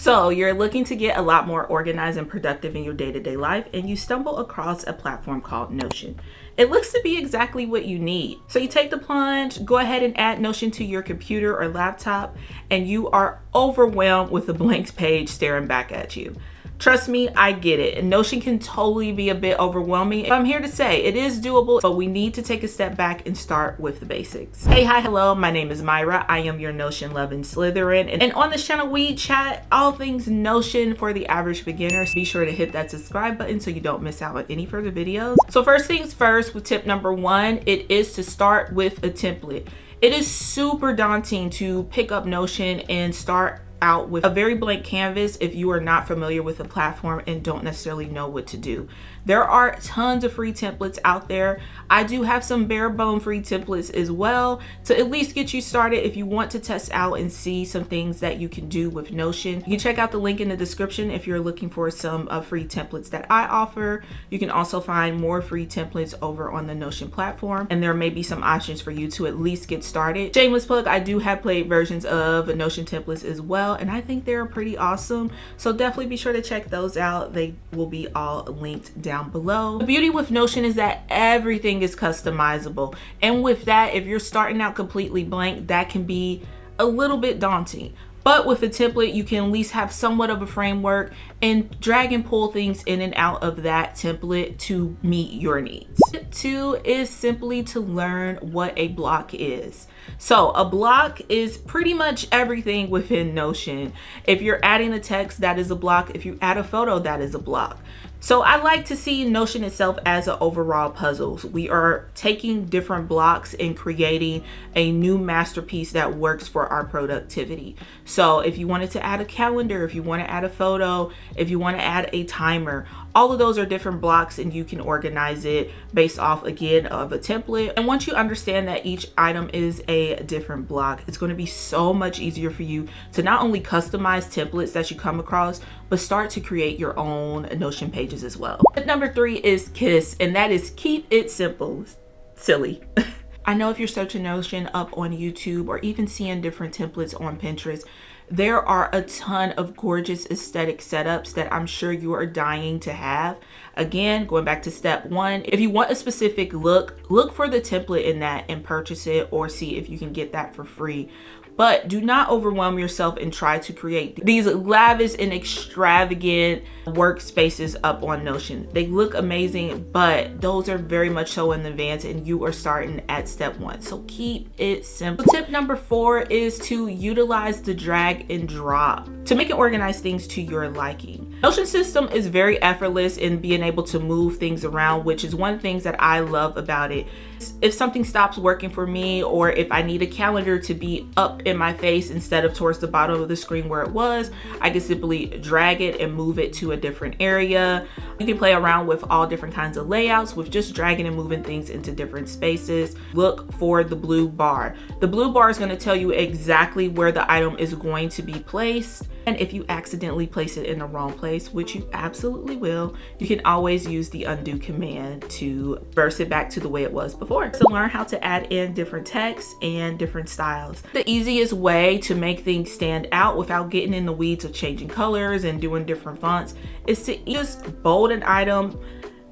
So you're looking to get a lot more organized and productive in your day-to-day life, and you stumble across a platform called Notion. It looks to be exactly what you need. So you take the plunge, go ahead and add Notion to your computer or laptop, and you are overwhelmed with a blank page staring back at you. Trust me, I get it. And Notion can totally be a bit overwhelming. But I'm here to say it is doable, but we need to take a step back and start with the basics. Hey, hi, hello. My name is Myra. I am your Notion loving Slytherin. And on this channel, we chat all things Notion for the average beginner. So be sure to hit that subscribe button so you don't miss out on any further videos. So first things first, with tip number one, it is to start with a template. It is super daunting to pick up Notion and start out with a very blank canvas if you are not familiar with the platform and don't necessarily know what to do. There are tons of free templates out there. I do have some bare bone free templates as well to at least get you started if you want to test out and see some things that you can do with Notion. You can check out the link in the description if you're looking for some free templates that I offer. You can also find more free templates over on the Notion platform, and there may be some options for you to at least get started. Shameless plug, I do have paid versions of Notion templates as well, and I think they're pretty awesome. So definitely be sure to check those out. They will be all linked down below. The beauty with Notion is that everything is customizable. And with that, if you're starting out completely blank, that can be a little bit daunting. But with a template, you can at least have somewhat of a framework and drag and pull things in and out of that template to meet your needs. Tip two is simply to learn what a block is. So a block is pretty much everything within Notion. If you're adding a text, that is a block. If you add a photo, that is a block. So I like to see Notion itself as an overall puzzle. We are taking different blocks and creating a new masterpiece that works for our productivity. So if you wanted to add a calendar, if you want to add a photo, if you want to add a timer, all of those are different blocks, and you can organize it based off, again, of a template. And once you understand that each item is a different block, it's going to be so much easier for you to not only customize templates that you come across, but start to create your own Notion pages as well. Tip number three is KISS, and that is keep it simple. Silly. I know if you're searching Notion up on YouTube or even seeing different templates on Pinterest, there are a ton of gorgeous aesthetic setups that I'm sure you are dying to have. Again, going back to step one, if you want a specific look for the template in that and purchase it, or see if you can get that for free. But do not overwhelm yourself and try to create these lavish and extravagant workspaces up on Notion. They look amazing, but those are very much so in advance, and you are starting at step one. So keep it simple. Tip number four is to utilize the drag and drop to make and organize things to your liking. Notion system is very effortless in being able to move things around, which is one of the things that I love about it. If something stops working for me, or if I need a calendar to be up in my face instead of towards the bottom of the screen where it was, I can simply drag it and move it to a different area. You can play around with all different kinds of layouts with just dragging and moving things into different spaces. Look for the blue bar. The blue bar is going to tell you exactly where the item is going to be placed. And if you accidentally place it in the wrong place, which you absolutely will, you can always use the undo command to reverse it back to the way it was before. So learn how to add in different text and different styles. The easiest way to make things stand out without getting in the weeds of changing colors and doing different fonts is to just bold an item,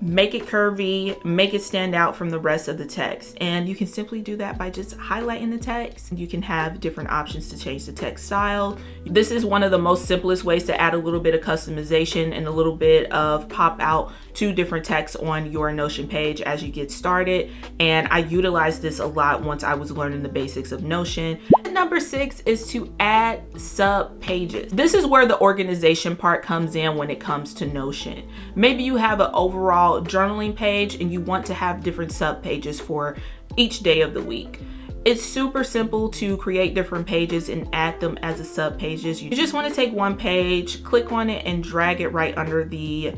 make it curvy, make it stand out from the rest of the text. And you can simply do that by just highlighting the text. You can have different options to change the text style. This is one of the most simplest ways to add a little bit of customization and a little bit of pop out to different text on your Notion page as you get started. And I utilized this a lot once I was learning the basics of Notion. And number six is to add sub pages. This is where the organization part comes in when it comes to Notion. Maybe you have an overall journaling page and you want to have different sub pages for each day of the week. It's super simple to create different pages and add them as a sub pages. You just want to take one page, click on it, and drag it right under the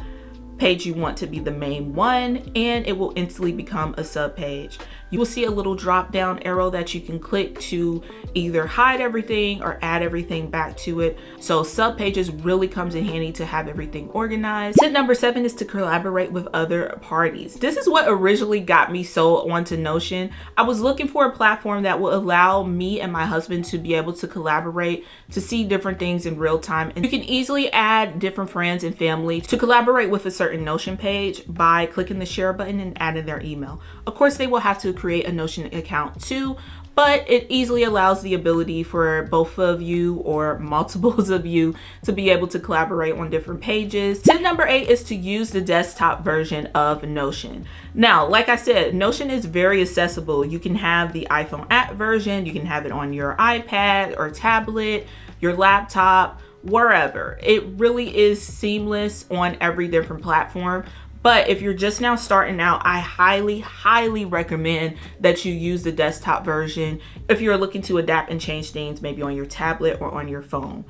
page you want to be the main one, and it will instantly become a sub page. you will see a little drop down arrow that you can click to either hide everything or add everything back to it. So subpages really comes in handy to have everything organized. Tip number 7 is to collaborate with other parties. This is what originally got me so onto Notion. I was looking for a platform that will allow me and my husband to be able to collaborate, to see different things in real time. And you can easily add different friends and family to collaborate with a certain Notion page by clicking the share button and adding their email. Of course, they will have to create a Notion account too, but it easily allows the ability for both of you or multiples of you to be able to collaborate on different pages. Tip number 8 is to use the desktop version of Notion. Now, like I said, Notion is very accessible. You can have the iPhone app version, you can have it on your iPad or tablet, your laptop, wherever. It really is seamless on every different platform. But if you're just now starting out, I highly recommend that you use the desktop version if you're looking to adapt and change things maybe on your tablet or on your phone.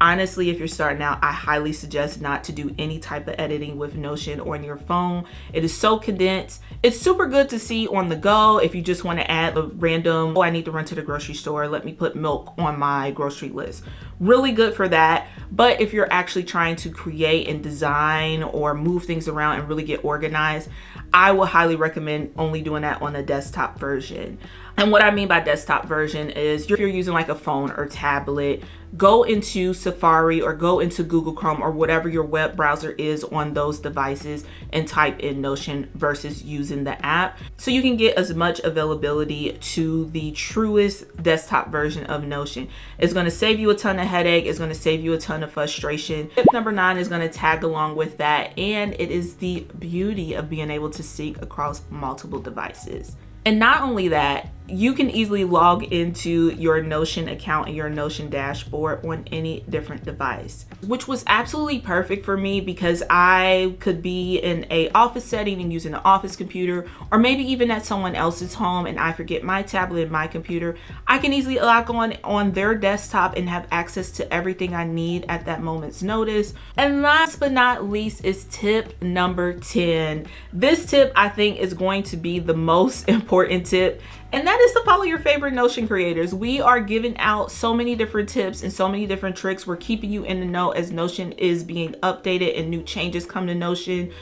Honestly, if you're starting out, I highly suggest not to do any type of editing with Notion or on your phone. It is so condensed. It's super good to see on the go if you just want to add a random, oh, I need to run to the grocery store, let me put milk on my grocery list. Really good for that. But if you're actually trying to create and design or move things around and really get organized, I will highly recommend only doing that on the desktop version. And what I mean by desktop version is if you're using like a phone or tablet, go into Safari or go into Google Chrome or whatever your web browser is on those devices and type in Notion versus using the app. So you can get as much availability to the truest desktop version of Notion. It's going to save you a ton of headache. It's going to save you a ton of frustration. Tip number 9 is going to tag along with that. And it is the beauty of being able to sync across multiple devices. And not only that, you can easily log into your Notion account and your Notion dashboard on any different device, which was absolutely perfect for me because I could be in an office setting and using an office computer, or maybe even at someone else's home and I forget my tablet and my computer. I can easily log on their desktop and have access to everything I need at that moment's notice. And last but not least is tip number 10. This tip I think is going to be the most important tip, and that is to follow your favorite Notion creators. We are giving out so many different tips and so many different tricks. We're keeping you in the know as Notion is being updated and new changes come to Notion.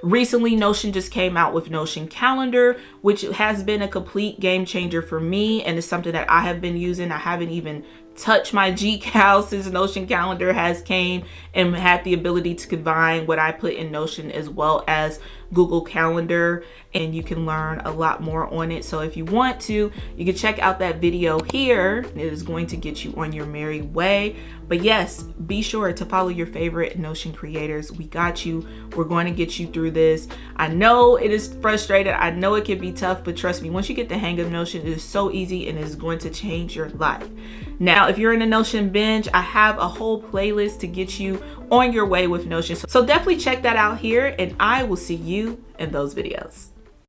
Recently, Notion just came out with Notion Calendar, which has been a complete game changer for me, and it's something that I have been using. I haven't even touched my GCal since Notion Calendar has came and had the ability to combine what I put in Notion as well as Google Calendar, and you can learn a lot more on it. So if you want to, you can check out that video here. It is going to get you on your merry way. But yes, be sure to follow your favorite Notion creators. We got you. We're going to get you through this. I know it is frustrating. I know it can be tough, but trust me, once you get the hang of Notion, it is so easy and it is going to change your life. Now, if you're in a Notion binge, I have a whole playlist to get you on your way with Notion. So definitely check that out here, and I will see you in those videos.